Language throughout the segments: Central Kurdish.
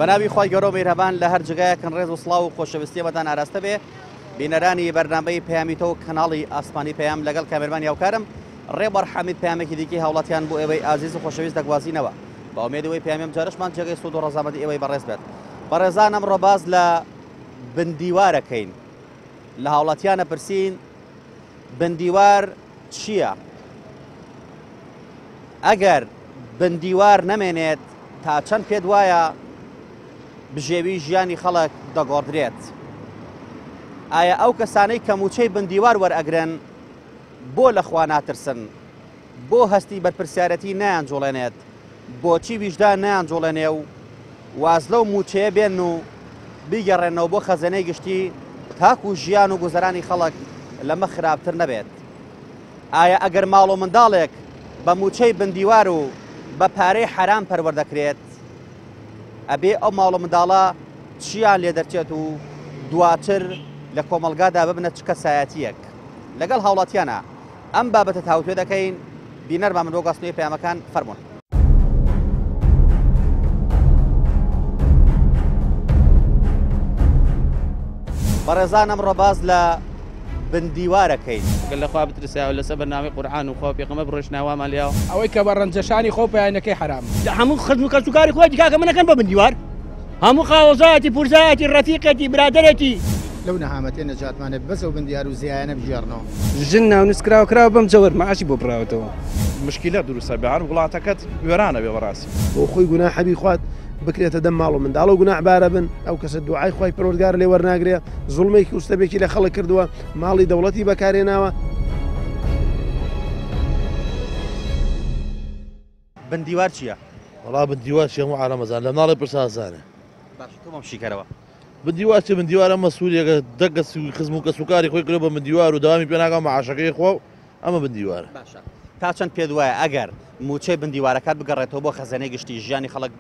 بەناوی خۆی گەورە و میهرەبان لە هەر جگایەکن ڕێز و سڵاو و خۆشەویستی بەتان ئاراستە بێ بینەرانی بەرنامەی پەیامی تۆ کەناڵی ئاسمانی پەیام لەگەڵ کامێرمانی هاوکارم ڕێبەر حەمید پەیامێکی دیکەی هاوڵاتیان بۆ ئێوەی ئازیز و خۆشەویست دەگوازینەوە بە ئومێدەوەی پەیامێم جارشمان جێگەی سوود و ڕەزامەندی ئێوەی بەڕێز بێت بەڕێزان ئەمڕۆ باز لە بندیوارەکەین لە هاوڵاتیانە پرسین بندیوار چییە؟ ئەگەر بندیوار نەمێنێت تا چەند پێت وایە بژێوی ژیانی خەڵک دەگۆڕدرێت؟ ئایا ئەو کەسانەی کە موچەی بندیوار وەرئەگرن بۆ لەخوا ناترسن؟ بۆ هەستی بەرپرسیارەتی نایانجوڵێنێت؟ بۆچی ویژدان نایانجوڵێنێ و واز لەو موچەیە بێن و بیگەڕێنەوە بۆ خەزانەی گشتی تاکو ژیان و گوزەرانی خەڵک لەمە خراپتر نەبێت؟ ئایا ئەگەر ماڵ و منداڵێک بە موچەی بندیوار و بە پارەی حرام پەروەردەکرێت ئەبێ ئەو ماڵ و منداڵە چیان لێ دەرچێت و دواتر لە کۆمەلگادا ببنە چ کەسایەتیەک؟ لەگەڵ هاوڵاتیانە ئەم بابەتە هاوتوێ دەکەین بینەرمان من بۆ گواستنەوەی پەیامەکان فەرموون. بەڕێزان ئەمڕۆ باز لە بندیوارەکەین گەل لەخوا بترسا و لەسەر بەرنامەی قورئان و خوا پێغەمبەر بڕۆژناوامان لێەوە ئەوەی کە بە ڕەنجەشانی خۆ پەیانەکەی حرام هەموو خزم و کەسوکاری خۆی دیکاکە منەکەن بە بندیوار هەموو خاوەزایەتی پورزایەتی ڕەفیقەتی برادەرێتی لەو نەهامەتێ نەجاتمانێت بەسە و بندیار و زیایانە بژێڕنەوە ژن ناو نووسکراوە کراوە بەم جەوەر مەعاشی بۆ بڕاوەتەوە مشکلە دروستە بەهار وڵاتەکەت وێرانە بێ بەڕاستی بۆ خۆی گوناحەبی خوات بکرێتە دەم ماڵ و منداڵ و گوناحبارە بن ئەو کەسە دوعای خۆی پەروەردگار لێ وەرناگرێ زوڵمێکی وستەبێکی لە خەڵک کردووە ماڵی دەوڵەتی بەکارهێناوە. بندیوار چییە؟ وەڵا بندیوار چی هەموو عالەمەزان لە ماڵی پرسازانە. باش تۆمەم شیکەرەوە. بندیوار چ بندیوارە مەسوولێکە دەگەسی خزم و کەسوکاری خۆی کرێ بە بندیوار و داوامی پێناکە مەعاشەکەی خۆ ئەمە بندیوارە. باشە تا چەند پێت وایە ئەگەر موچەی بندیوارەکەت بگەڕێتەوە بۆ خەزانەی گشتی ژیانی خەڵک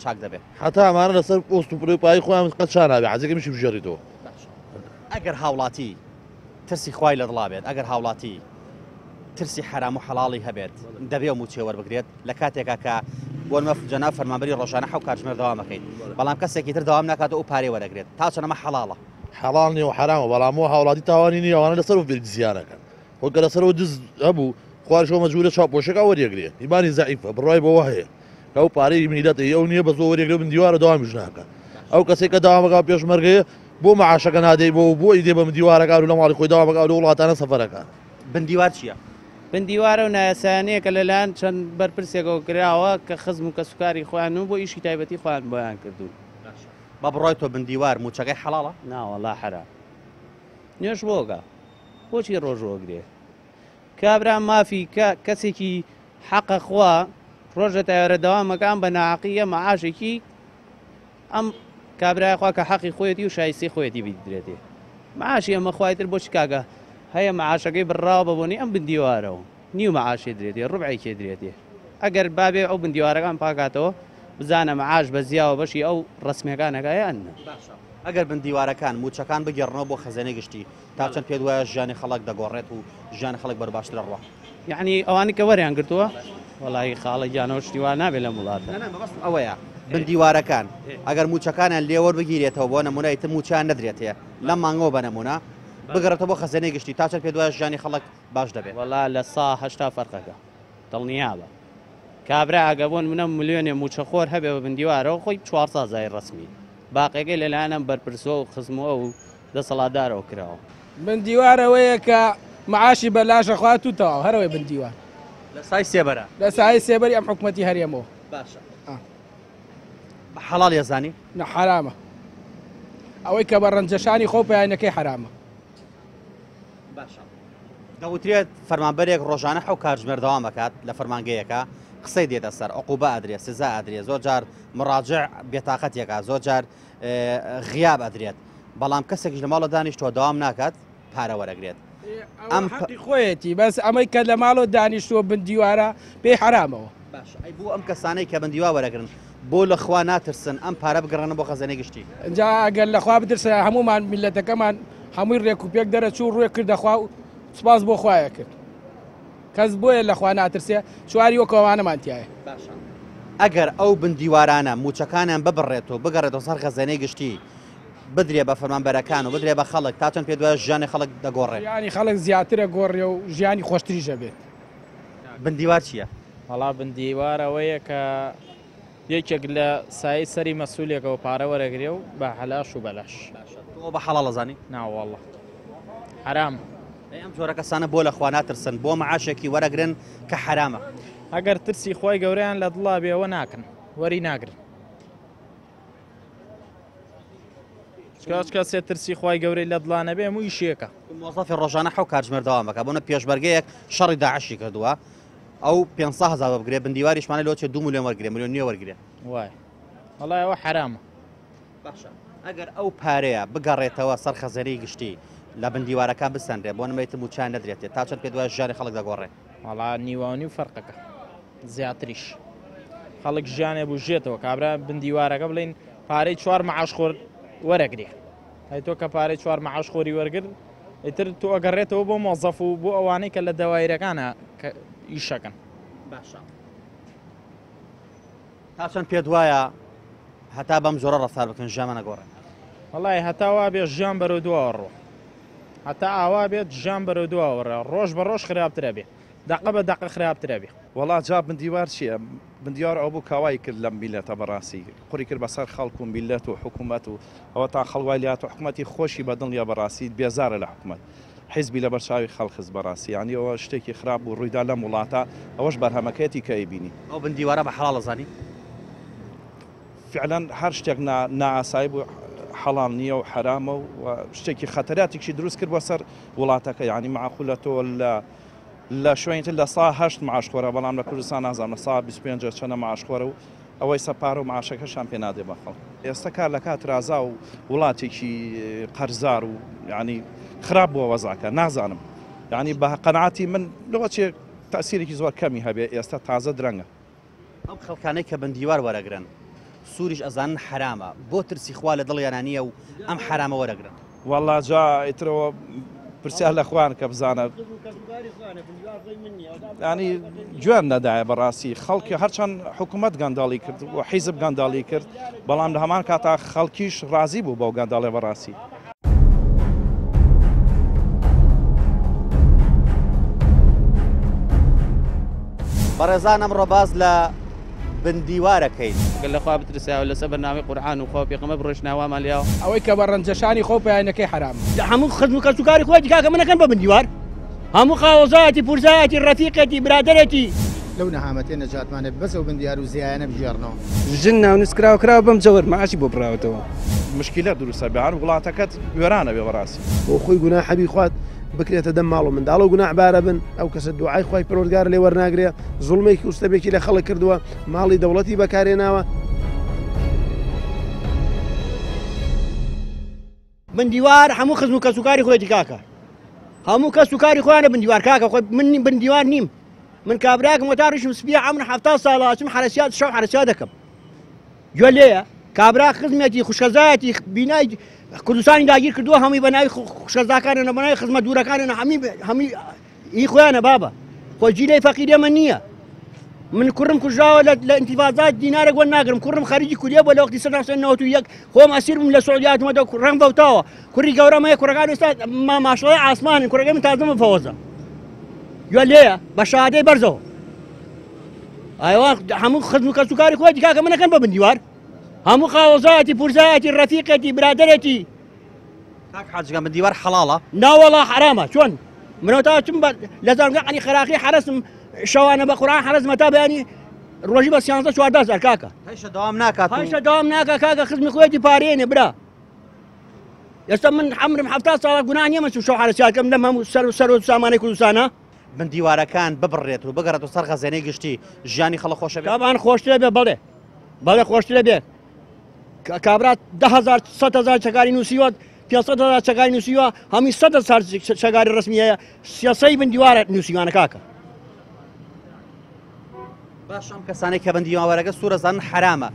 چاک دەبێت؟ حتا ئەمانە لەسەر پۆست و پڕی پای خۆیان قەت شان نابێ حەزێکی میشی بژێڕیتەوە. ئەگەر هاوڵاتی ترسی خوای لە دڵا بێت ئەگەر هاوڵاتی ترسی حرام و حەڵاڵی هەبێت دەبێ موچێ وەربگرێت لە کاتێکا کە بۆ جەناب فەرمانبەری ڕۆژانە حەو کاتژمێر دەوامەکەیت بەڵام کەسێکی تر دەوام ناکاتەوە و پارەی وەرەگرێت تا چەند ئەمە حەڵاڵە؟ حەڵاڵ نیە و حرامە بەڵامەوە هاوڵاتی تاوانی نیە ئەوانە لەسەر بێت زیانەکەن خۆکە لەسەرەوە دز هەبوو خوارشەوە مەجبورە چاپۆشەکە وەرێگرێ ئیمانی زەعیفە بڕای بەوە هەیە ئەو پارەی میلەتی ئەو نییە بە زۆر وەرێگرێ بندیوارە داوامیش ناکە ئەو کەسێک کە داوامەکە پێشمەرگەیە بۆ مەعاشەکە نادەی بۆ ئیدێ بە بندیوارەکە و لە ماڵی خۆی داوامەکە لە وڵاتانە سەفەرەکە. بندیوار چییە؟ بندیوارە و نایەسانەیە کە لەلایەن چەند بەرپرسێکەوە کراوە کە خزم و کەسوکاری خۆیان و بۆ ئیشی تایبەتی خۆیان بۆیان کردوون. بە بڕای تۆ بندیوار موچەکەی حەڵاڵە؟ ناوەڵا حرام نوێش بۆگە بۆچی ڕۆژۆگرێ کابرا مافی کەسێکی حەقە خوا ڕۆژە تایارە دەوامەکان بە ناعەقیە مەعاشێکی ئەم کابرای خوا کە حەقی خۆیەتی و شایستی خۆیەتی بیدرێتێ مەعاشی ئەمە خوایتر بۆچی کاگە هەیە مەعاشەکەی بڕاوە بەبوونی ئەم بندیوارەوە نیو مەعاشێ درێتێ ڕوبعێکی درێتێ ئەگەر بابێ ئەو بندیوارەکان پاکاتەوە بزانە مەعاش بە زیاوە بەشی ئەو ڕسمیەکانەکەیان ئەگەر بندیوارەکان موچەکان بگەڕنەوە بۆ خەزانەی گشتی تا چەند پێت وایە ژیانی خەڵک دەگۆڕێت و ژیانی خەڵک بەرباشترە ڕوا یعنی ئەوانی کە وەریان گرتووە وەڵی خاڵە گیانەوە شتیوان نابێت لە وڵاتە ئەوەیە بندیوارەکان ئەگەر موچەکانیان لێوە بگیرێتەوە بۆ نمونەی تر موچیان نەدرێتێ لەم مانگەوە بە نمونە بگەڕێتەوە بۆ خەزانەی گشتی تا چەند پێت وایە ژیانی خەڵک باش دەبێت. وەڵا لە 180 فەرقەکە دڵنیابە کابرا ئەگەبوون منە ملیۆنێ موچەخۆر هەبێ بە بندیوارەوە خۆی 400 زای ڕسمی باقیەکەی لەلایەنم بەرپرسەوە و خزمەوە و دەسەڵاتدارەوە کراوە. بندیوارەوەیە کە مەعاشی بەلاشە خوات و تەواو هەرەوەی بندیوار لە سای سێبەرە لە سای سێبەری ئەم حکومەتی هەرێمەوە. باشە بە حەڵاڵ یەزانی؟ نە حرامە ئەوەی کە بە ڕەنجەشانی خۆ پەیانەکەی حرامە. باشە دەوترێت فەرمانبەرێک ڕۆژانە حەو کاتژمێر دەوامەکات لە فەرمانگەیەکە قسەی دێتە سەر عقوبە ئەدرێت سزا ئەدرێت زۆر جار مڕاجع بێتاقەتێکە زۆر جار غیاب ئەدرێت بەڵام کەسێکیش لە ماڵە دانیشتۆ داوام ناکات پارە وەرەگرێت. ئەم حەقی خۆیەتی بەس ئەمەی کە لە ماڵۆ دانیشتووە بندیوارە پێی حرامەوە. باش ئەی بۆ ئەم کەسانەی کە بندیوا وەرەگرن بۆ لەخوا ناترسن ئەم پارە بگەڕێنە بۆ خەزانەی گشتی. اینجا ئەگەر لەخوا بترسە هەمومان میلەتەکەمان هەمووی ڕێک و پێک دەرەچوو ڕوێ کردەخوا و سپاس بۆ خوایە کرد کەس بۆیە لەخوا ناترسێ چواری وەکەوانەمان تایە. باشە ئەگەر ئەو بندیوارانە موچەکانیان ببڕێتەوە بگەڕێتەوە سەر خەزانەی گشتی بدرێ بە فەرمانبەرەکان و بدرێ بە خەڵک تا چەند پێ دوای ژیانی خەڵک دەگۆڕێت ینی خەڵک زیاترە گۆڕێ و ژیانی خۆشتریژە بێت. بندیوار چییە؟ هەڵا بندیوارەوەیە کە یەکێک لە سای سەری مەسئولێکەوە پارە وەرەگرێ و بە حەلاش و بەلاش تۆ بە حەڵاڵ ئەزانی؟ ناوەڵڵە حرام. ئەم جۆرە کەسانە بۆ لە خوا ناترسن بۆ مەعاشێکی وەرەگرن کە حرامە. ئەگەر ترسی خۆی گەورەیان لە دڵا بێەوە ناکەن وەری ناگرن. کەسێ ترسی خۆی گەورەی لە دڵانە بێ مووی شێکە. مۆزەفی ڕۆژانە حەو کاتژمێر داوام بکە بۆنە پێشبەرگەیەک شەڕی داعشی کردووە ئەو 500,000 بگرێ بندیواریشمانە لۆچێ 2 ملیۆن وەرگێ ملیۆن نیوە وەرگێ. وای وەڵای ئەوە حرامە. باشە ئەگەر ئەو پارەیە بگەڕێتەوە سەر خەزەرەی گشتی لە بندیوارەکان بسەندرێ بۆ نمەیتم و چیان نەدرێتێت تا چەند پێ دوای ژیانی خەڵک دەگۆڕێ. وەڵا نیوانی و فەرقەکە زیاتریش خەڵک ژیانێ بژێتەوە کابرا بندیوارەکە بڵین پارەی 4 مەعاشخۆر وەرەگرێ هەی تۆ کە پارەی 4 مەعاشخۆری وەرگر ئیتر تۆ ئەگەڕێتەوە بۆ مۆزەف و بۆ ئەوانەی کە لە دەوایرەکانە کە ئیشەکەن. باشە تا چەند پێ دوایە هەتا بەم جۆرە ڕەفتار بکەن ژیانمە نەگۆڕێن. وەڵای هەتاوا بێ ژیان بەرەو دووە ڕۆ هەتا ئاوا بێت ژیان بەرەو دووەڕە ڕۆژ بە ڕۆژ خراپترە بێ دەقە بە دەقە خراپترە بێ. وڵات جا بندیوار چییە؟ بندیوار ئەو بوو کاوای کرد لەم میلەتە بەڕاستی قوڕی کرد بەسەر خەڵک و میلەت و حکوومەت و ئەوە تا خەڵوایلات و حکوومەتی خۆشی بە دڵیا بەڕاستی بێزارە لە حکوومەت حیزبی لە بەرچاوی خەڵخز بەڕاستی ینی ئەوە شتێکی خراپ و ڕوویدا لەم وڵاتە ئەوەش بەرهەمەکەیەتی کە ئەیبینی. ئەو بندیوارە بە حەڵاڵ ئەزانی؟ فعلەن هەر شتێک نائاسایی بوو حەڵام نییە و حرامە و شتێکی خەتەراتێکی دروست کرد بۆ سەر وڵاتەکە ینی معقولەتەوە لە شوێنتر لە سا 8 معاشخۆرە بەڵام لە کوردستان نازانم لە سا 25 چەندە معاشخۆرە و ئەوەی سەپارە و معاشەکەشان پێ نادێ بە خەڵک. ئێستا کار لە کات رازا و وڵاتێکی قەرزار و ینی خراپ بووە وەزاکە نازانم ینی بە قەنعاتی من لەوەچێ تەسیرێکی زۆر کەمی هەبێ ئێستا تازە درەنگە. ئەم خەڵکانەی کە بندیوار وەرەگرن سووریش ئەزانن حرامە بۆ ترسی خوا لە دڵیانانیە و ئەم حرامە وەرەگرن. وەڵا جا ئیترەوە پرسیار لە خوان کە بزانە ینی گوێن نەدایە بەڕاستی خەڵکی هەرچەند حکوومەت گەنداڵی کرد و حیزب گەنداڵی کرد بەڵام لە هەمان کاتا خەڵکیش ڕازی بوو بەو گەنداڵێ بەڕاستی. بەڕێزان ئەمڕۆ باز لە بندیوارەکەین گەل لەخوا بترسا و لەسەر بەرنامەی قورئان و خوا پێغەمبەر بڕۆژناوامان لێەوە ئەوەی کە بە ڕەنجەشانی خۆ پەیانەکەی حرام هەموو خزم و کەسوکاری خۆی کاکە منەکەن بە بندیوار هەموو خاوەزایەتی پورزایەتی ڕەفیقەتی برادەرێتی لەو نەهامەتێ نەجاتمانێت بەسە و بندیار و زیایانە بژێڕنەوە ژن ناونوسکراوە کراوە بەم جەوەر مەعاشی بۆ بڕاوەتەوە مشکلە دروستە بێ هەر وڵاتەکەت وێرانە بێ بەڕاستی بۆ خۆی گونا حەبی خوات بکرێتە دەم ماڵ و منداڵ و گوناحبارە بن ئەو کەسە دوعای خۆی پەروەردگار لێ وەرناگرێ زوڵمێکی وستەبێکی لە خەڵک کردووە ماڵی دەوڵەتی بەکارێناوە. بندیوار هەموو خزم و کەسوکاری خۆیەتی کاکە هەموو کەسوکاری خۆیانە بندیوار کاکە خۆی من بندیوار نیم من کابراکم وەتا ڕیشم سپیە عەمر 70 ساڵە چم حرەسیات شەو حرەسیات دەکەم گوێ لێیە کابرا خزمێتی خوشکەزایەتی بینای کوردستانی داگیر کردووە هەمووی بە ناوی خوشکەزاکانە بە ناوی خزمەت دوورەکانە هەمی هی خۆیانە بابە خۆی جیلەی فەقیرێمە نییە من کوڕم کوژراوە لە ئینتیفاضات دینارێک وەر ناگرم کوڕم خەریجی کوریە بۆ لە وەختی 1991 خۆم ئەسیر بووم لە سعودیاتمەدا ڕەنگ بەوتاوە کوڕی گەورەمەیە کوڕەکان ئێستا ماشڵەی ئاسمانن کوڕەکەی من تازە بفەوەزە گوێ لێیە بە شادەی بەرزەوە ئایوا هەموو خزم و کەسوکاری خۆی کاکە منەکەن بە بندیوار هەموو خاوەزایەتی پورزایەتی ڕەفیقەتی برادەرێتی کاک حاجگا بندیوار حەڵاڵە ناوەڵا حرامە چۆن منەوە تا چم لە زانگەقی خراقی حرەسم شەوانە بە قورئان حرەزمە تا بەیانی ڕۆژی بە 14 کاکە هەیشە دەوام ناکات هەیشە دەوام ناکە کاکە خزمی خۆیەتی پارێنێ برا ئێستا من عەمرم 70 ساڵە گوناه نییە من چم شەو حرەسیاتکەم لەم هەموو سەر و سامانەی کوردستانە بندیوارەکان ببڕێت و بگەڕێتەوە سەر خەزانەی گشتی ژیانی خەڵک خۆشە بێت. تابان خۆشترە بێ بەڵێ خۆشترە بێت کابرات 100,000 چەکاری نووسیوە 500,000 چەکاری نووسیوە هەمی 100 چەکاری ڕسمیەیە سیاسەی بندیوارە نووسیوانە کاکە باش ئەم کەسانەی کە بندیوارەکە سوورەزانن حرامە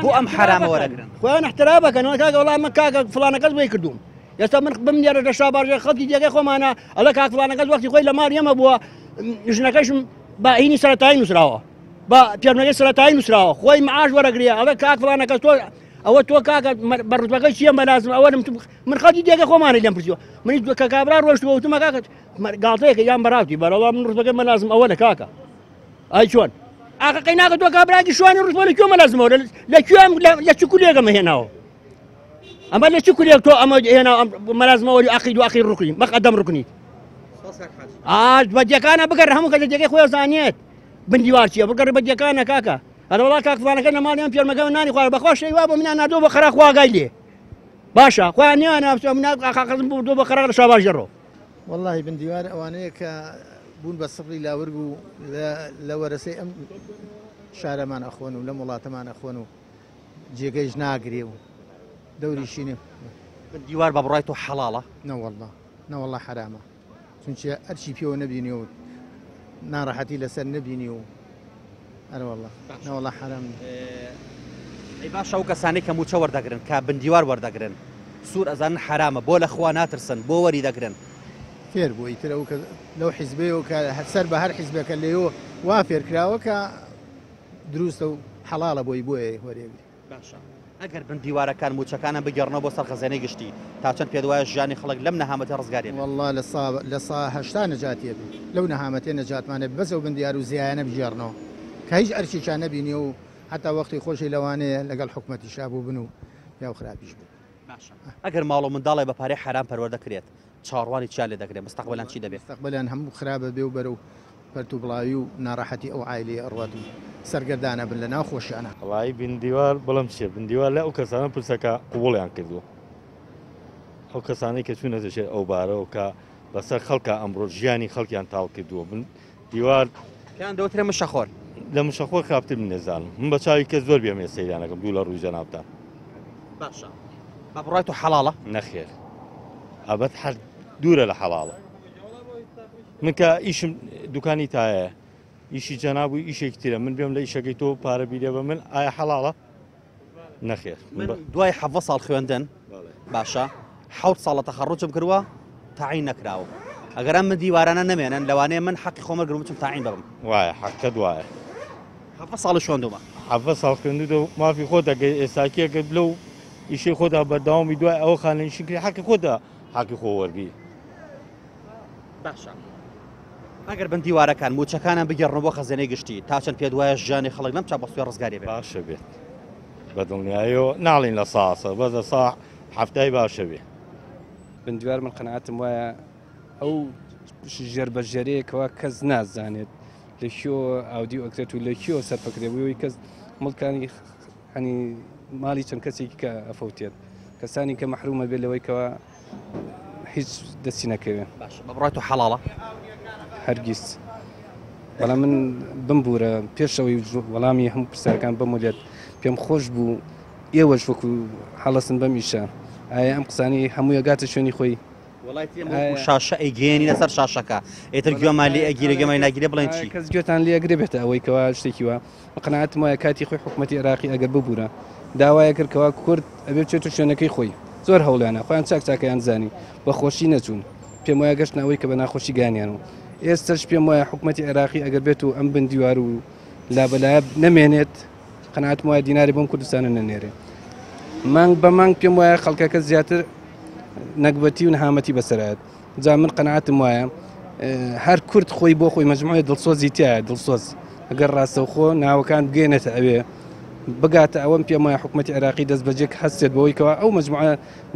بۆ ئەم حرامە وەرەگرن خۆیان احترام بکەنەوە کاکە وەڵام من کاکە فڵانەکەس بۆی کردوم ئێستا من بمنێرە لە شاباژێ خەڵکی دیگەی خۆمانە ئەڵە کاک فڵانەکەس وەختی خۆی لە ماریەمە بووە ژنەکەشم بە هینی سەرەتایی نووسراوە با پێرنەکەی سەرەتایی نووسراوە خۆی معاش وەرەگرێ ئەڵێ کاک فڵانە کەس تۆ ئەوە تۆ کاکە بەڕوتبەکەی چیە مەلازم ئەوە من خەڵکی دێگە خۆمانە لێم پرسیوە منی کە کابرا ڕۆشتوە وتمە کاکە گاڵتەیەکە یان بەراوتی بەرەوە من ڕوتبەکەی مەلازم ئەوە لە کاکە ئای چۆن ئاقەکەی ناکە تۆ کابراکی شوانی ڕوتبە لە کوێ مەلازمەوە لە چ کولێگەمە هێناوە ئەمە لە چ کولێک تۆ ئەمە هێنا مەلازمەوەری عەقید و ئەخیر ڕوکنی مەقەدەم ڕوکنیت بەدیەکانە بگەڕ هەموو کە لە جێگەی خۆی زانێت بندیوار چیە بگەڕ بەدیەکانە کاکە هەر وڵا کاک فڵانەکە نەماڵیان پێرمەکە نانی خوارد بەخوا شەی وا بۆ منیان نادۆ بە خەرا خواگای لێ باشە خۆیان نیوانە قاقەزم بوو دۆ بە خەرا لە شاباش دەڕۆ والله بندیوار ئەوانەیە کە بوون بە سڕی لاورگ و لە وەرەسەی ئەم شارەمان ئەخۆن و لەم وڵاتەمان ئەخۆن و جێگەیش ناگرێ و دەوریشینێ بندیوار بە بڕای تۆ حەڵاڵە نەوەڵڵا حرامە چونچە ئەرچی پێوە نەبینی و ناڕەحەتی لەسەر نەبینی و ئەرەوەڵڵا نەوەڵڵا حرام ئەی باشە ئەو کەسانەی کە موچە وەردەگرن کە بندیوار وەردەگرن سوور ئەزانن حرامە بۆ لە خوا ناترسن بۆ وەری دەگرن فێر بووی ترە و کە لەو حیزبەیەوە کە سەر بە هەر حیزبەکە لێەوە وا فێر کراوە کە دروستە و حەڵاڵە بۆی بۆیە وەرێگری باشە ئەگەر بندیوارەکان موچەکانە بگەڕنەوە بۆ سەر خەزانەی گشتی تا چەند پێت وایە ژیانی خەڵک لەم نەهامەتە ڕزگارێ والله لە سا هەشتا نەجاتیە بێ لەو نەهامەتێ نەجاتمانە بەسە و بندیار و زیایانە بژێڕنەوە کە هیچ ئەرچێکیان نەبینی و حتا وەختی خۆشی لەوانەیە لەگەڵ حکومەتی شابوو بن و یا خراپیش بێت ئەگەر ماڵ و منداڵی بە پارەی حرام پەروەردەکرێت چاڕوانی چیا لێ دەگرێت مستەقبەلان چی دەبێت مستەقبەلیان هەموو خراپە بێ و بەرە و پەرتو بڵاوی و ناڕەحەتی ئەو عایلەیە ئەڕوات و سەرگەردانە بن لە ناو خۆشیانە وڵی بندیوار بەڵام چێ بندیوار لە ئەو کەسانە پرسەکە قوبوڵیان کردووە ئەو کەسانەی کە چوونە دەچێت ئەو بارەوە کە بەسەر خەڵکە ئەمڕۆ ژیانی خەڵکیان تاڵ کردووە بن دیوار پێیان دەوترێ مشەخۆر لە مشەخۆر خراپتر من نێزانم من بە چاوی کەس زۆر بێمێ سەیرانەکەم دوو لە ڕووی جەنابتان باشە بە بڕای تۆ حەڵاڵە نەخێر ئەبەت هەر دوورە لە حەڵاڵە من کە ئیشم دوکانی تایە ئیشی جەناب و ئیشێکی ترە من بێم لە ئیشەکەی تۆ پارە بیرێ بە من ئایا حەڵاڵە نەخێر دوای حەڤە ساڵ خوێندن باشە حەوت ساڵە تەخەڕوجم کردووە تاعین نەکراوە ئەگەر ئەم من دیوارانە نەمێنن لەوانەیە من حەقی خۆمە گرم بچم تاعین ببم وایە حەقەت وایە حەڤە ساڵی خوێندومە حەڤە ساڵ خوێندووە مافی خۆت ئەگەر ئێستاکیەکە لەو ئیشەی خۆدا بەردەوامی دوای ئەوە خانەنشین کردی حەقی خۆدا حەقی خۆ وەرگی باشە ئەگەر بندیوارەکان موچەکانیان بگەڕنەوە بۆ خەزانەی گشتی تا چەند پێت وایە ژیانی خەڵک لەم چاپەستوی ڕزگارێ بێت باشە بێت بەدڵنیایەوە ناڵین لە ساسە بەزە ساح هەفتای باشە بێ بندیوار من قەنەعەتم وایە ئەو ژێربەژێرەیەکەوە کەس نازانێت لە کێوە ئاودی ئۆکرێت و لە کێوە سەرپەکرێبووی کەس مڵکانی هەنی ماڵی چەند کەسێکی کە ئەفەوتێت کەسانی کە مەحرومە بێت لەوەی هیچ دەستی نەکەوێت بە بڕای تۆ حەڵاڵە هەرگیز بەڵام من بمبورە پێشەوەی وەڵامی هەموو پرسەکان بمولێت پێم خۆش بوو ئێوەش وەکو هەڵەسن بەم ئیشە ئایا ئەم قسانی هەموو یەگاتە شوێنی خۆی شاشە ئەیگەێنی لەسەر شاشەکە ئێتر گوێمان لێ ئەگیرە گەمای ناگیرێ بڵێن چی کەس گوێتان لێ ئەگرێ بێتە ئەوەی کەوا شتێکی وە قەنەعەتم وایە کاتی خۆی حکومەتی عێراقی ئەگەر ببوورە داوایە کردکەوە کورد ئەبێ بچێتە شوێنەکەی خۆی زۆر هەوڵیانە خۆیان چاکچاکەیان زانی بە خۆشی نەچوون پێم وایە گەشتنەوەی کە بە ناخۆشی گانیان و ئێستش پێم وایە حکومەتی عێراقی ئەگەر بێت و ئەم بندیوار و لابەلایە نەمێنێت قەنەعەتم وایە دیناری بۆم کوردستانە نەنێرێ مانگ بە مانگ پێم وایە خەڵکەکە زیاتر نەکبەتی و نەهامەتی بەسەرایەت جا من قەنەعەتم وایە هەر کورد خۆی بۆ خۆی مەجموعەیە دڵسۆزی تایە دڵسۆز ئەگەر ڕاستەوخۆ ناوەکان بگەێنێتە ئەوێ بگاتە ئەوەم پێم وایە حکومەتی عێراقی دەست بەجێک هەستێت بەوەی کەوا ئەو مەجموعە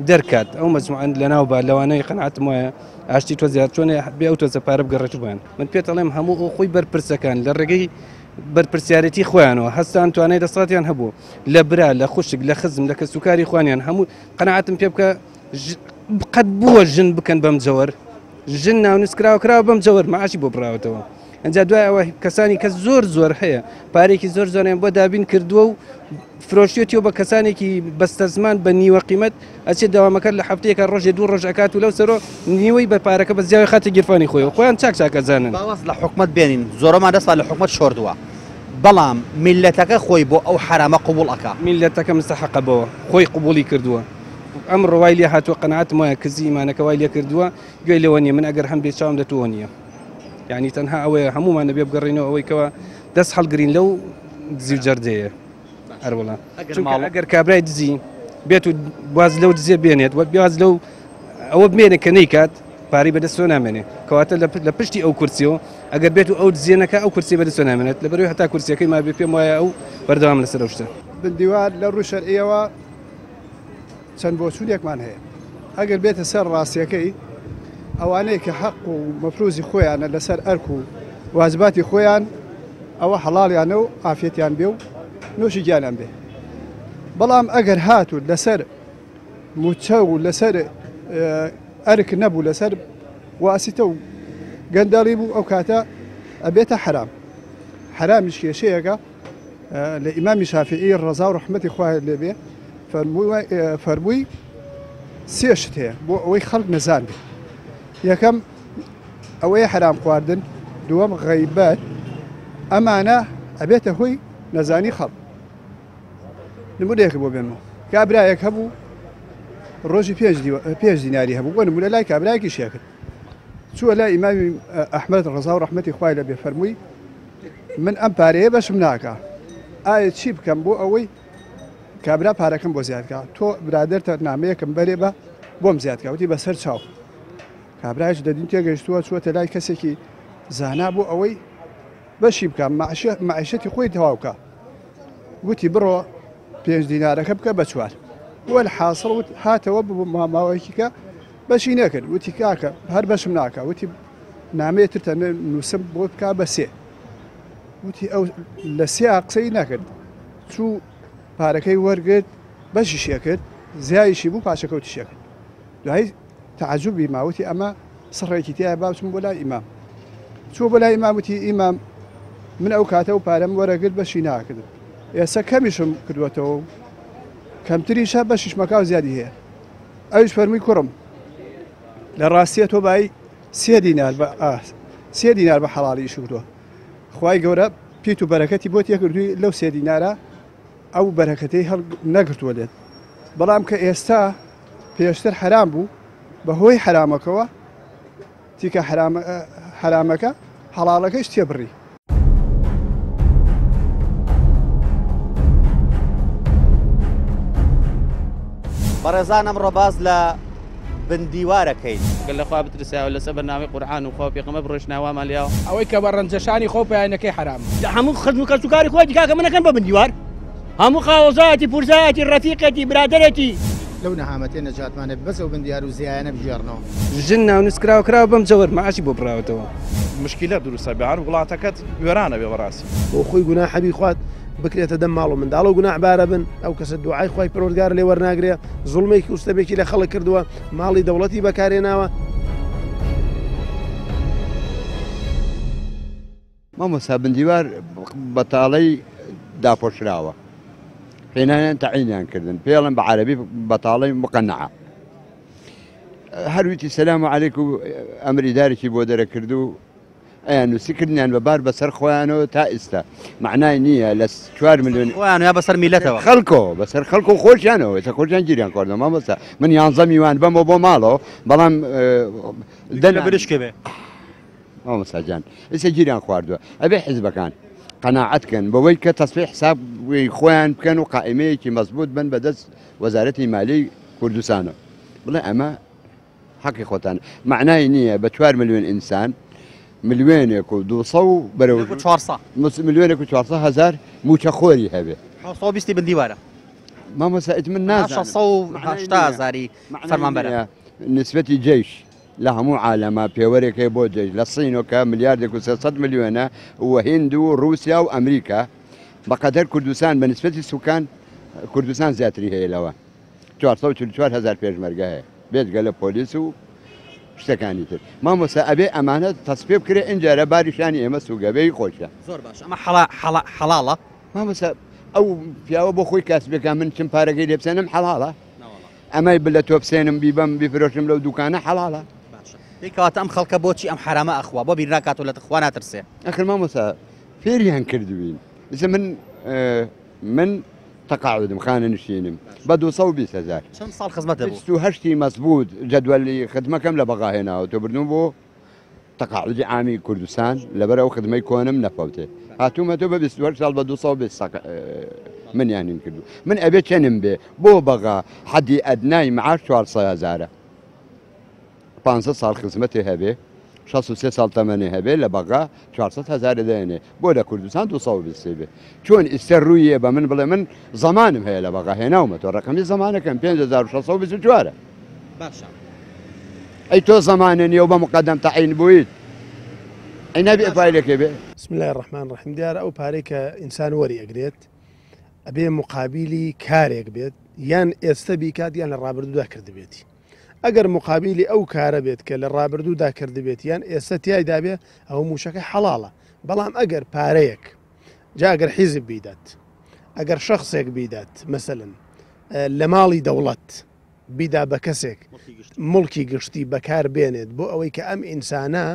دەرکات ئەو مەجموعە لەناو با لەوانەیە قەنەعەتم وایە ئاشتی تۆ زیاد چۆنێ بێ ئەو تۆزە پارە بگەڕێت بوویان من پێت ئەڵێم هەموو ئەو خۆی بەرپرسەکان لە ڕێگەی بەرپرسیارەتی خۆیانەوە هەستان توانای دەسڵاتیان هەبوو لە برا لە خوشک لە خزم لە کەسوکاری خوانیان هەموو قەنەعەتم پێ بکە قەت بووە ژن بکەن بەم جەوەر ژن ناونسکراوە کراوە بەم جەوەر مەعاشی بۆ بڕاوەتەوە ئەنجا دوای ئەوە کەسانی کە زۆر هەیە پارێکی زۆر زۆریان بۆ دابین کردووە و فرۆشتیەوە بە کەسانێکی بەستە زمان بە نیوە قیمەت ئەچێت داوامەکە لە هەفتەیەکە ڕۆژێ دوو ڕۆژ ئەکات و لەو سەرۆ نیوەی بە پارەکە بە زیاوی خاتە گیرفانی خۆیەوە خۆیان چاکچاکە زانن باوەست لە حکومەت بێنین زۆرەمان دەستان لە حکومەت شۆردووە بەڵام میلەتەکە خۆی بۆ ئەو حرامە قبول ئەکا میلەتەکە مستەحەقە بەوە خۆی قبولی کردووە ئەم ڕوای لێ هاتووە قەنەعەتم وایە کزی ئیمانەکە وای لێ کردووە گوێی لەوە نییە من ئەگەر هەم بێ چاوم دەتووە نییە یعنی تەنها ئەوەیە هەمومان نەبێ بگەڕێنەوە ئەوەی کەوە دەست هەڵگرین لەو دزی و جەردەیە هەروەڵا ئەگەر کابرای دزی بێت و باز لەو دزیە بێنێت وە بیاز لەو ئەوە بمێنێت کە نەیکات پارەی بەدەست تۆ نامێنێ کەواتە لە پشتی ئەو کورسیەوە ئەگەر بێت و ئەو دزیێنەکە ئەو کورسی بەدەست تۆ نامێنێت لەبەرەوەی هەتا کورسیەکەی ما بێ پێم وایە ئەو بەردەوام لەسەر ئەو شتە بندیوار لە ڕوو شەرعیەوە چەند بۆچوونێکمان هەیە ئەگەر بێتە سەر ڕاستیەکەی ئەوانەیە کە حەق و مەفروزی خۆیانە لەسەر ئەرک و واجباتی خۆیان ئەوە حەڵاڵیانە و ئافێتیان بێ و نوۆشی گیانیان بێ بەڵام ئەگەر هاتوو لەسەر موچە و لەسەر ئەرک نەبوو لەسەر واسیتە و گەندەڵی بوو ئەو کاتە ئەبێتە حرام حرامیش کێشەیەکە لە ئیمامی شافعی ڕەزا و ڕەحمەتی خوای لێبێ فەرمووی سێ شت هەیە بۆ ئەوەی خەڵک نەزان بێ یەکەم ئەوەیە حرام خواردن دووەم غەیبەت ئەمانە ئەبێتە هۆی نەزانی خەڵک نمونەیەک بۆ بێنەوە کابرایەک هەبوو ڕۆژی پێش دیناری هەبوو بۆ نمونە لای کابرایەکی شێکرد چووە لای ئیمامی ئەحمەد ڕەزا و ڕەحمەتی خوای لەبێ فەرمووی من ئەم پارەیە بەشم ناکە ئایا چی بکەم بۆ ئەوەی کابرا پارەکەم بۆ زیادکە تۆ برادرتە نامەیەکم بەرێ بە بۆم زیادکە وتی بەسەر چاو کابراایش دەدین تێگەشتووە چوەتە لای کەسێکی زانا بۆ ئەوەی بەشی بکەم معیشەتی خۆی تەواوکە وتی بڕۆ 5 دینارەکە بکە بە 4 وە حاصڵ هاتەوە بۆ ماماوەیەکیکە بەشی نەکرد وتی کاکە هەر بەشم ناکە وتی نامێتتە نووسم بۆ بکە بە 3 وتی ئەو لە 3 قسەی نەکرد چوو پارەکەی وەرگرت بەشی شێکرد زیایشی بوو پاشەکەوتی شێکرد دوای تعجبی ماوتی ئەمە سڕێکی تایە بابچم بۆ لای ئیمام چوو بۆ لای ئیماموتی ئیمام من ئەو کاتە و پارەم وەرەگرت بەشی ناکرد ئێستا کەمیشم کردوەتەوە کەمتریشە بەشیش مەکاو زیادی هەیە ئەوش فەرمووی کوڕم لە ڕاستیە تۆ بای 3 دینار بە حەڵاڵی شکردووە خوای گەورە پیت و بەرەکەتی بۆ تێکردووی لەو 3 دینارە ئەو بەرەکەتەی هەڵ نەگرتووە لێت بەڵام کە ئێستا پێشتر حرام بوو بەهۆی حرامەکەوە تیکە حرامەکە حەڵاڵەکەش تێبڕی بەڕێزان ئەمڕۆ باز لە بندیوارەکەین گەل لەخوا بترساوە لەسەر بەرنامەی قورئان و خوا پێغەمبەر بڕۆژناوامان لیاوە ئەوەی کە بە ڕەنجەشانی خۆ پەیانەکەی حرام هەموو خزم و کەسوکاری خۆی دیکاکە منەکەن بە بندیوار هەموو خاوەزاتی پورزایەتی ڕەفیقەتی برادەرێتی لەو نەهامەتێ نەجاتمانێت بەسە و بندیار و زیایانە بژێڕنەوە ژن ناونوسکراوە کراوە بەم جەوەر مەعاشی بۆ بڕاوەتەوە مشکلە دروستە بێعان وڵاتەکەت وێرانە بێ بەڕاستی بۆ خۆی گونا حەبی خوات بکرێتە دەم ماڵ و منداڵ و گوناحبارە بن ئەو کەسە دوعای خۆی پەروەردگار لێ وەرناگرێ زوڵمێکی وستەبێکی لە خەڵک کردووە ماڵی دەوڵەتی بەکارێناوە مامۆستا بندیوار بەتاڵەی داپۆشراوە پێنانیان تەعینیان کردن پێڵم بە عەرەبی بەتاڵەی مقەنەعە هەرویتی سەلام عەلەیکم و ئەمری دارێکی بۆ دەرەکرد و ئەیان نووسی کردیان بەبار بەسەر خۆیانەوە تا ئێستا معنای نییە لە 4 ملیۆن خۆیان یا بەسەر میلەتەوە خەڵکۆ بەسەر خەڵک و خۆشیانەوە تا خۆشیان گیریان کردەوە مامۆستا من 11 میوان بەمەوە بۆ ماڵەوە بەڵام لە برشکە بێ مامۆستا جان ئێستا گیریان خواردووە ئەبێ حیزبەکان قەناعەتکەن بەوەی کە تەسبیح حساب خۆیان بکەن و قائمەیەکی مەزبوط بن بەدەست وەزارەتی مالی کوردستانە بڵێ ئەمە حەقی خۆتان معنای نییە بە 4 ملیۆن ئینسان ملیۆنێک و 200 بەرەو 400 ملیۆنێک و 400 هزار موچە خۆری هەبێ 620 بندیوارە مامۆستا من نازانم 680 هزاری فەرمانبەرە نسبەتی جێش لە هەموو عالەما پێوەرێکی بۆ جێش لە سینۆکە ملیاردێک و 300 ملیۆنە و هند و رووسیا و ئەمریکا بەقەدەر کوردستان بە نسبەتی سوکان کوردستان زیاتری هەیە لەوە 444 هزار پێشمەرگە هەیە بێتگە لە پۆلیس و شتەکانی تر مامۆستا ئەبێ ئەمانە تەسپێ بکرێ ئەنجارە باریشانی ئێمە سوگەبەی خۆشە زۆر باش ئەمە حەڵاڵە مامۆستا ئەو پیاوە بۆ خۆی کاسبەکە من چم پارەکەی لێ بسێنم حەڵاڵە ئەمەی بلە تۆ بسێنم بیبەم بیفرۆشم لەو دوکانە حەڵاڵە کەواتە ئەم خەڵکە بۆچی ئەم حرامە ئەخوا بۆ بیر ناکاتەوە لە تخوا ناترسێ ئەخر مامۆستا فێریان کردوین من تەقاعدم خانە نشینم بە 220 هزار چەند ساڵ خزمەتە بوو 28 مەزبوط جەدوەلی خدمەکەم لە بەغاهێناوە تۆ بردنم بۆ تەقاعدی عامی کوردستان لەبەر ئەو خدمەی کۆنم نەفەوتێ هاتوومەتەوە بە 24 ساڵ بە 220 منیانین کردو من ئەبێ چەنم بێ بۆ بەغا حەدی ئەدنای معاش 400,000 500 ساڵ خزمەتی هەبێ 63 ساڵ تەمەنی هەبێ لە بەغا 400,000 دێنێ بۆ لە کوردستان 220 بێ چۆن ئیسەر ڕوویە بە من بڵێ من زمانم هەیە لە بەغا هێناومەتەوە ڕقمی زمانەکەم 5624 باشە ئەی تۆ زمانە نیە و بە مقدەم تەعین بوویت ئەی نەبێ فایلێکێ بێ بسم الله الرحمن الرحیم دیارە ئەو پارەی کە ئینسان وەری ئەگرێت ئەبێ مقابلی کارێک بێت یان ئێستا بیکات یان لە ڕابردوودا کردبێتی ئەگەر مقابلی ئەو کارە بێت کە لە ڕابردوودا کردبێت یان ئێستا تیایدا بێ ئەو موشەکە حەڵاڵە بەڵام ئەگەر پارەیەک جا ئەگەر حیزب بیدات ئەگەر شخصێک بیدات مەسەلەن لە ماڵی دەوڵەت بیدا بە کەسێک مڵکی گشتی بەکار بێنێت بۆ ئەوەی کە ئەم ئینسانە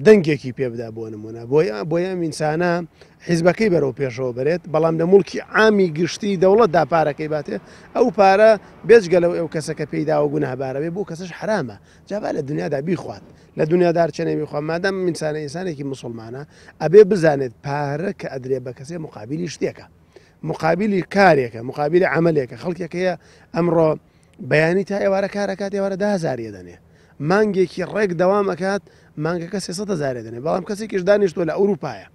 دەنگێکی پێ بدا بۆ نمونە بۆی ئەم ئینسانە حیزبەکەی بەرەو پێشەوە بێت بەڵام لە مڵکی عامی گشتی دەوڵەتدا پارەکەی باتێ ئەو پارە بێجگەلەوە ئەو کەسەکە پێیداوە گوناهبارەوێ بۆ کەسش حرامە جاوا لە دنیادا بیخوات لە دنیادار چنێ بیخوام مادەم ئینسانە ئینسانێکی مسلمانە ئەبێ بزانێت پارە کە ئەدرێ بە کەسێ مقابلی شتێکە مقابلی کارێکە مقابلی عملێکە خەڵکێکەیە ئەمڕۆ بەیانی تا ئێوارە کارەکات ێوارە 10,000 دەنێ مانگێکی ڕێک دەوامەکات مانگەکە 300,000 دەنێ بەڵام کەسێکیش دانیشتووە لە ئەوروپایە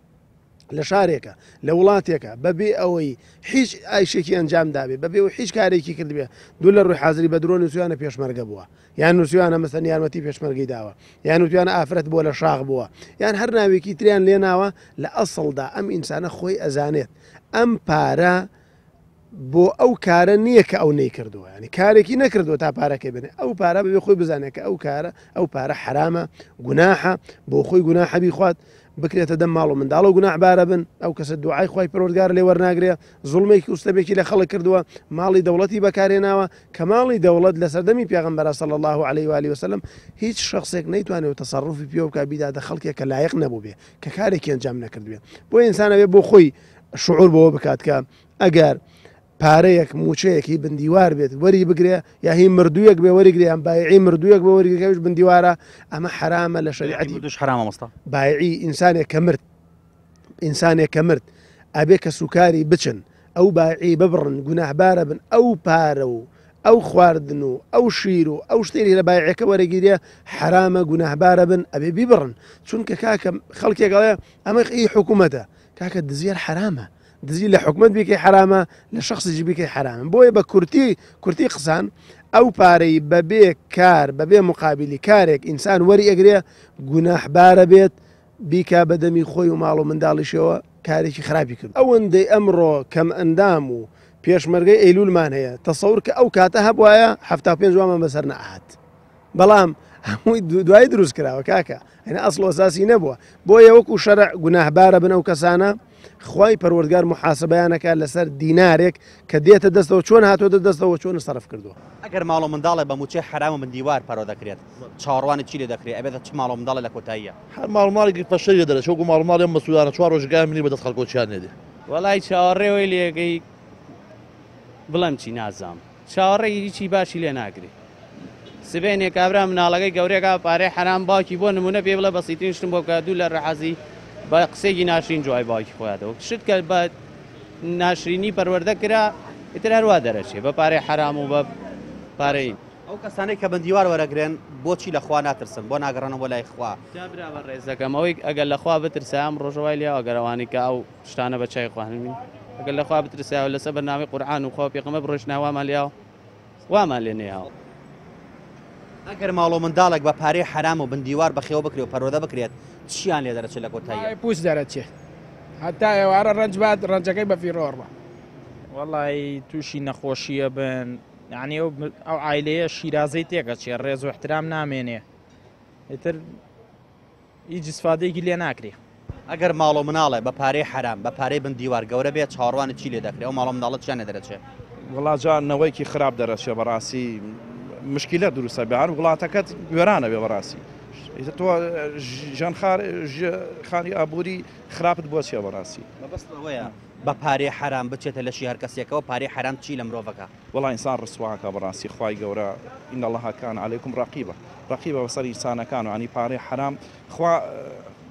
لە شارێکە لە وڵاتێکە بەبێ ئەوەی هیچ ئایشێکی ئەنجام دابێ بەبێ و هیچ کارێکی کردبێ دوو لە ڕووی حازری بە درۆ نووسیانە پێشمەرگە بووە یان نووسیانە مەسەن یارمەتی پێشمەرگەی داوە یان نووسیانە ئافرەت بووە لە شاغ بووە یان هەر ناوێکی تریان لێناوە لە ئەسڵدا ئەم ئینسانە خۆی ئەزانێت ئەم پارە بۆ ئەو کارە نییە کە ئەو نەیکردووە ینی کارێکی نەکردووە تا پارەکەی بنێ ئەو پارە بەبێ خۆی بزانێت کە ئەو کارە ئەو پارە حرامە گوناحە بۆ خۆی گوناحە بیخوات بکرێتە دەم ماڵ و منداڵ و گوناحبارە بن ئەو کەسە دوعای خۆی پەروەردگار لێ وەرناگرێ زوڵمێکی وستەبێکی لە خەڵک کردووە ماڵی دەوڵەتی بەکارێناوە کە ماڵی دەوڵەت لە سەردەمی پێغەمبەر صلی الله عليه و آله وسلم هیچ شخصێک نەیتوانێت تەسەڕوفی پێ بکات بیداتە خەڵکێک کە لایق نەبوو بێ کە کارێکی ئەنجام نەکردوێ بۆ ئینسانە بێ بۆ خۆی شعور بەوە بکات کە ئەگەر پارەیەک موچەیەکی بندیوار بێت وەری بگرێ یا هی مردوویەک بێ وەریگرێ یان بایعی مردوویەک بە وەریگەکەویش بندیوارە ئەمە حرامە لە شەریعەتی دوش حرامە مەستا بایعی ئینسانێک کە مرد ئەبێ کە سوکاری بچن ئەو بایعی ببڕن گوناحبارە بن ئەو پارە و ئەو خواردن و ئەو شیر و ئەو شتێری لە بایعەکە وەرەگیریە حرامە گوناحبارە بن ئەبێ بیبڕن چونکە کاکە خەڵکێکڵێ ئەمە ئی حکوومەتە کاکە دزیار حرامە دزی لە حکومت بیکەی حرامە لە شخصی بیکەی حرامە بۆیە بە کورتی قسان ئەو پارەی بەبێ کار بەبێ مقابلی کارێک ئینسان وەری ئەگرێ گوناحبارە بێت بیکا بەدەمی خۆی و ماڵ و منداڵیشەوە کارێکی خراپی کرد ئەوەندەی ئەمڕۆ کەم ئەندام و پێشمەرگەی ئەیلولمان هەیە تەسەور کە ئەو کاتە هەبوایە 75 وامە بەسەر نەهات بەڵام هەمووی دوای دروست کراوە کاکە هەنا ئەسڵ ئەساسی نەبووە بۆیە وەکو شەرع گوناحبارە بن ئەو کەسانە خی پەروەردگار محاسبەیانەکە لەسەر دینارێک کە دێتە دەستەوە چۆن هاتۆتە دەستەوە چۆن سەرف کردووە ئەگەر ماڵ و منداڵێ بە موچەی حرام و من دیوار پەرۆ دەکرێت چاڕوانی چی لێ دەکرێت ئەبێتە چ ماڵ و منداڵە لە کۆتاییە هەر ماڵماڵێکی پەشەیە دەرە چۆکو ماڵماڵی ئەم مەسوولانە 4 ڕۆژگای منی بەدەست خەڵکۆچیان نێدێ وەڵای چاوەڕێەوەی لێگەی بڵم چی نازام چاوەڕێی هیچی باشی لێ ناگری سبێنێک کابرا مناڵەکەی گەورێکا پارەی حرام باوکی بۆ نمونە پێ بڵە بەسیترین شتم بۆ کە دوو لە ڕەحەزی بە قسێکی ناشرین جوای باوکی خۆیانەوە شت کە بە ناشرینی پەروەردە کرا ئیتر هەروە دەرەچێ بە پارەی حرام و بە پارەی ئەو کەسانەی کە بندیوار وەرەگرێن بۆچی لە خوا ناترسن بۆ ناگەڕانەوە بۆ لای خوا جابرا بە ڕێزەکەم ئەوەی ئەگەر لە خوا بترسام ڕۆژەوای لێ ئەگەرەوانی کە ئەو شتانە بە چای خوانمی ئەگەر لە خوا بترساوە لەسەر بەرنامەی قورئان و خوا پێغەمبەر بڕۆژنا وامان لێاوە وامان لێ نێیاوە ئەگەر ماڵ و منداڵێک بە پارەی حرام و بندیوار بەخێوە بکرێت و پەروەردە بکرێت چیان لێ دەرەچێت لە کۆتاییە پوست دەرەچێت هەتا ئێوارە ڕەنج بات ڕەنجەکەی بە فیرۆڕە وەڵی تووشی نەخۆشیە بن یعنی ئەو عیلەیە شیرازەی تێکە چێ ڕێز و احترام نامێنێ ئیتر هیچ استفادەیەکی لێ ناکرێ ئەگەر ماڵ و مناڵێ بە پارەی حرام بە پارەی بندیوار گەورە بێت چاڕوانی چی لێ دەکرێت ئەو ماڵ و منداڵە چیان لێ دەرەچێت وڵاجانەوەیکی خراپ دەرەچێ بەڕاستی مشکلە دروستە بێعان وڵاتەکەت گوێرانە بێ بەڕاستی تۆ خانی ئابووری خراپت بۆ چێ بەڕاستی مەبەستەوەیە بە پارەی حرام بچێتە لەشی هەر کەسێکەوە پارەی حرام چی لە مرۆڤەکە وڵای ئینسان ڕسواکە بەڕاستی خوای گەورە ئین الله کان عەلەیکم ڕەقیبە بەسەر ئینسانەکان و عنی پارەی حرام خوا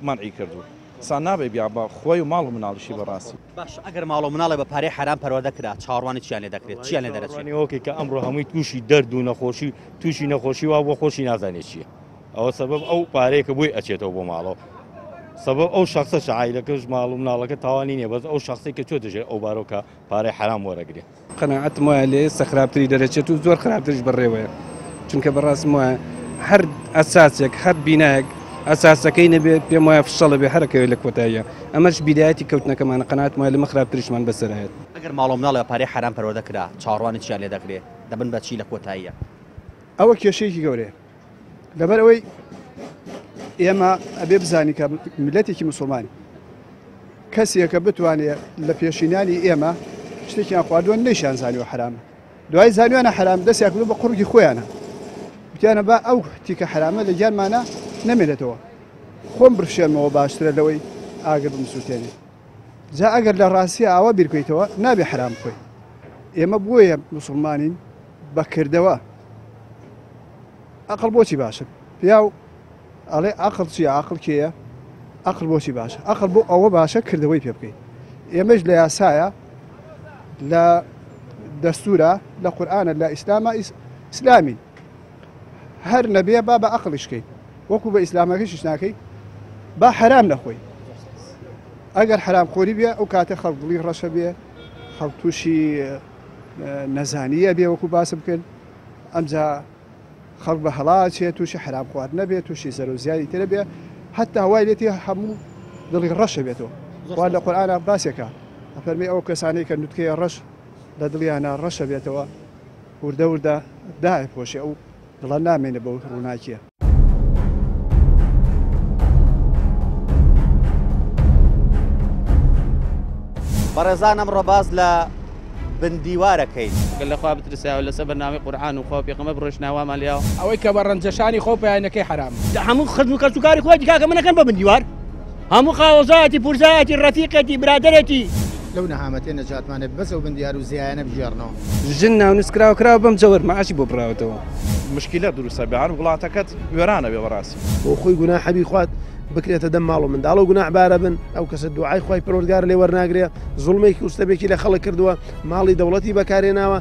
منعی کردو سان نابێ بیا بە خۆی و ماڵ و مناڵیشی بەڕاستی باش ئەگەر ماڵ و مناڵی بە پارەی حرام پەروەردەکرا چاوەڕوانی چیان لێ دەکرێت چیان لێ دەرەچێت ئەوکێ کە ئەمڕۆ هەمووی تووشی دەرد و نەخۆشی تووشی نەخۆشی وا بۆ خۆشی نازانێت چییە ئەوە سەبەب ئەو پارەیەکە بۆی ئەچێتەوە بۆ ماڵەوە سەبەب ئەو شخصە شعایلەکەش ماڵ و مناڵەکە تاوانی نییە بەس ئەو شخصی کە چۆ دەژێت ئەو بارۆکە پارەی حرام وەرەگرێت قەناعەتم وایە لێ ئێستا خراپتری دەرەچێت و زۆر خراپترش بەڕێوەیە چونکە بەڕاستم وایە هەر ئەساسێک هەر بینایەک ئەساسەکەی نەبێت پێم وایە فشەڵە بێ هەرەکەوێت لە کۆتاییە ئەمەش بیدایەتی کەوتنەکەمانە قەناعەتم وایە لەمە خراپتریشمان بەسەرایەت ئەگەر ماڵ و مناڵی بە پارەی حرام پەروەردەکرا چاوەڕوانی چیان لێ دەکرێت دەبن بە چی لە کۆتاییە ئەوە کێشەیەکی گەورەیە لەبەر ئەوەی ئێمە ئەبێ بزانی کە ملەتێکی مسلمانی کەسێکە بتوانێت لە پێشینانی ئێمە شتێکیان خواردووە نەیشان زانیوە حرامە دوای زانیوانە حرام دەستیان کردو بە قوڕگی خۆیانە وتیانە بە ئەو تیکە حرامە لە گیانمانە نەمێنێتەوە خۆم بڕشێنمەوە باشترە لەوەی ئاگر بمسووتێنێ جا ئەگەر لە ڕاستی ئاوا بیرکەیتەوە نابێ حرام خۆی ئێمە بۆیە مسلمانین بەکردەوە ئەقڵ بۆچی باشە پیا و ئەڵێ ئەقڵ چیە ئاقڵ کێیە ئەقڵ بۆچی باشە ئەقڵ بۆ ئەوە باشە کردەوەی پێ بکەیت ئێمەش لە یاسایە لە دەستورە لە قورئانە لە ئیسلامە ئیسلامین هەر نەبێ با بە ئەقڵیشکەیت وەکو بە ئیسلامەکەشیش ناکەی با حرام نەخۆی ئەگەر حرام خۆری بێ ئەو کاتە خەڵک دڵی ڕەشە بێ خەڵک تووشی نەزانیە بێ وەکو باسم بکەن ئەمجا خەڵک بە هەڵاچێت تووشی حرام خوارد نەبێت تووشی زەر و زیادی ترە بێ حتا هەوای لێتی هەموو دڵی ڕەشە بێتەوە وا لە قورئانە باسێکە ئەفەرمی ئەو کەسانەی کە نوتکەیە ڕەش لە دڵیانە ڕەشە بێتەوە وردە وردە داهێ پۆشی ئەو دڵە نامێنە بەو ڕووناکیە بەڕێزان ئەمڕۆ باز لە بندیوارەکەین گەل لەخوا بترساوە لەسەر بەرنامەی قورئان و خوا پێغەمبەر بڕۆشناوامان لیاوە ئەوەی کە بە ڕەنجەشانی خۆ پەیانەکەی حرام هەموو خزم و کەسوکاری خۆی دیکاکە منەکەن بە بندیوار هەموو خاوەزاتی پورزایەتی ڕەفیقەتی برادەرێتی لەو نەهامەتێ نەجاتمانێت بەسە و بندیار و زیایانە بژێڕنەوە ژن ناونوسکراوە کراوە بەم جەوەر مەعاشی بۆ بڕاوەتەوە مشکلە دروستە بێهان وڵاتەکەت وێرانە بێ بەڕاستی بۆ خۆی گونا حەبی خوات بکرێتە دەم ماڵ و منداڵ و گوناحبارە بن ئەو کەسە دوعای خۆی پەروەردگار لێ وەرناگرێ زوڵمێکی وستەبێکی لە خەڵک کردووە ماڵی دەوڵەتی بەکارێناوە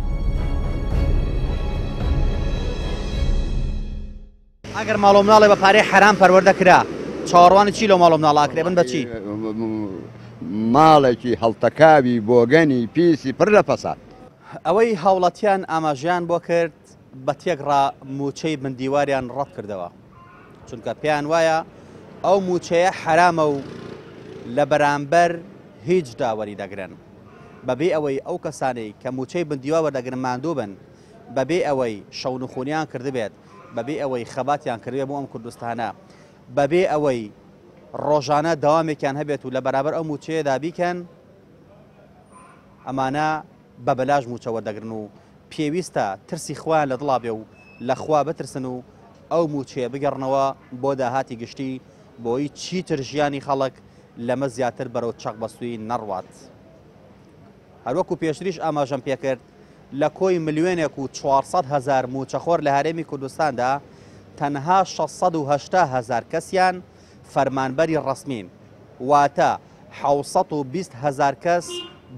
ئەگەر ماڵ و مناڵی بە پارەی حرام پەروەردەکرا چاوەڕوانی چی لەو ماڵ و مناڵاکرێ بن بەچی ماڵێکی هەڵتەکاوی بۆگەنی پیسی پڕ لە فەساد ئەوەی هاوڵەتیان ئاماژیان بۆ کرد بە تێکڕا موچەی بندیواریان ڕەت کردەوە چونکە پێیان وایە ئەو موچەیە حرامە و لە بەرامبەر هیچ داوەری دەگرن بەبێ ئەوەی ئەو کەسانەی کە موچەی بندیوا وەردەگرن ماندوو بن بەبێ ئەوەی شەونخونیان کردبێت بەبێ ئەوەی خەباتیان کردوێت بۆ ئەم کوردستانە بەبێ ئەوەی ڕۆژانە دەوامێکیان هەبێت و لە بەرابەر ئەو موچەیەدا بیکەن ئەمانە بە بەلاژ موچە وەردەگرن و پێویستە ترسی خوان لە دڵا بێ و لە خوا بترسن و ئەو موچەیە بگەڕنەوە بۆ داهاتی گشتی بۆی چیتر ژیانی خەڵک لەمە زیاتر بەرەو چەق بەستووی نەڕوات هەروەکو پێشتریش ئاماژەم پێکرد لە کۆی ملیۆنێک و 400,000 موچەخۆر لە هەرێمی کوردستاندا تەنها 680,000 کەسیان فەرمانبەری ڕسمین واتە 720,000 کەس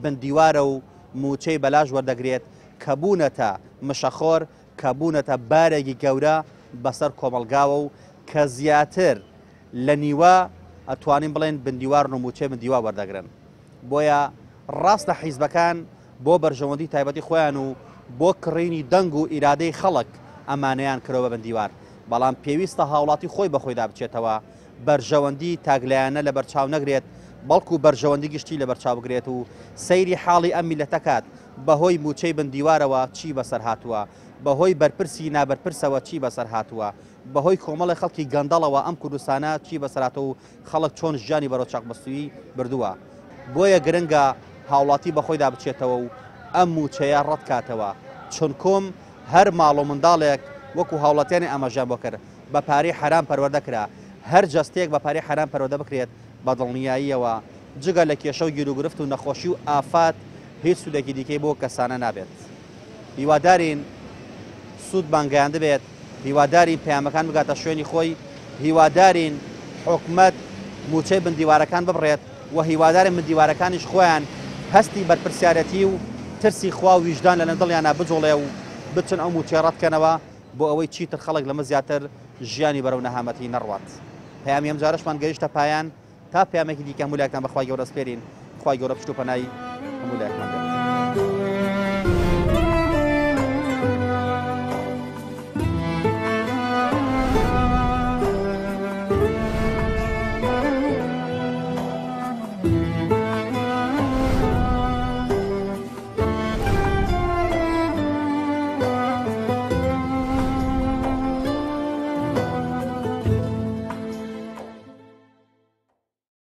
بندیوارە و موچەی بەلاژ وەردەگرێت کە بوونەتە مشەخۆر کە بوونەتە بارێکی گەورە بەسەر کۆمەلگاوە و کە زیاتر لە نیوە ئەتوانین بڵێن بندیوار و موچەی بندیوا وەردەگرن بۆیە ڕاستە حیزبەکان بۆ بەرژەوەندی تایبەتی خۆیان و بۆ کڕینی دەنگ و ئیرادەی خەڵک ئەمانەیان کردەوە بندیوار بەڵام پێویستە هاوڵاتی خۆی بەخۆیدا بچێتەوە بەرژەوەندی تاگلایانە لە بەرچاو نەگرێت بەڵکو بەرژەوەندی گشتی لە بەرچاو بگرێت و سەیری حاڵی ئەم میلەتەکات بەهۆی موچەی بندیوارەوە چی بەسەر هاتووە بەهۆی بەرپرسی نابەرپرسەوە چی بەسەر هاتووە بەهۆی کۆمەڵی خەڵکی گەندەڵەوە ئەم کوردستانە چی بەسەراتەوە و خەڵک چۆن ژیانی بەرەو چاقبەستووی بردووە بۆیە گرنگە هاوڵاتی بەخۆیدا بچێتەوە و ئەم موچەیە ڕەتکاتەوە چونکۆم هەر ماڵ و منداڵێک وەکو هاوڵاتیانی ئاماژیان بۆ کرد بە پارەی حرام پەروەردەکرا هەر جەستێک بە پارەی حرام پەروەردە بکرێت بە دڵنیاییەوە جگە لە کێشە و گیر و گرفت و نەخۆشی و ئافات هیچ سوودێکی دیکەی بۆ کەسانە نابێت هیوادارین سوود بانگیان دەبێت هیوادارین پەیامەکان بگاتە شوێنی خۆی هیوادارین حکومەت موچەی بندیوارەکان ببڕێت و هیوادارم بندیوارەکانیش خۆیان هەستی بەرپرسیارەتی و ترسی خوا و ویژدان لە دڵیانە بجوڵێ و بچن ئەو موچێ ڕەتکەنەوە بۆ ئەوەی چیتر خەڵک لەمە زیاتر ژیانی بەرەو نەهامەتی نەڕوات. پەیامی ئەم جارەشمان گەیشتە پایان تا پەیامێکی دیکە هەموو لایەکتان بەخوای گەورە سپێرین. خوای گەورە پشت و پەنای هەموو لایەک.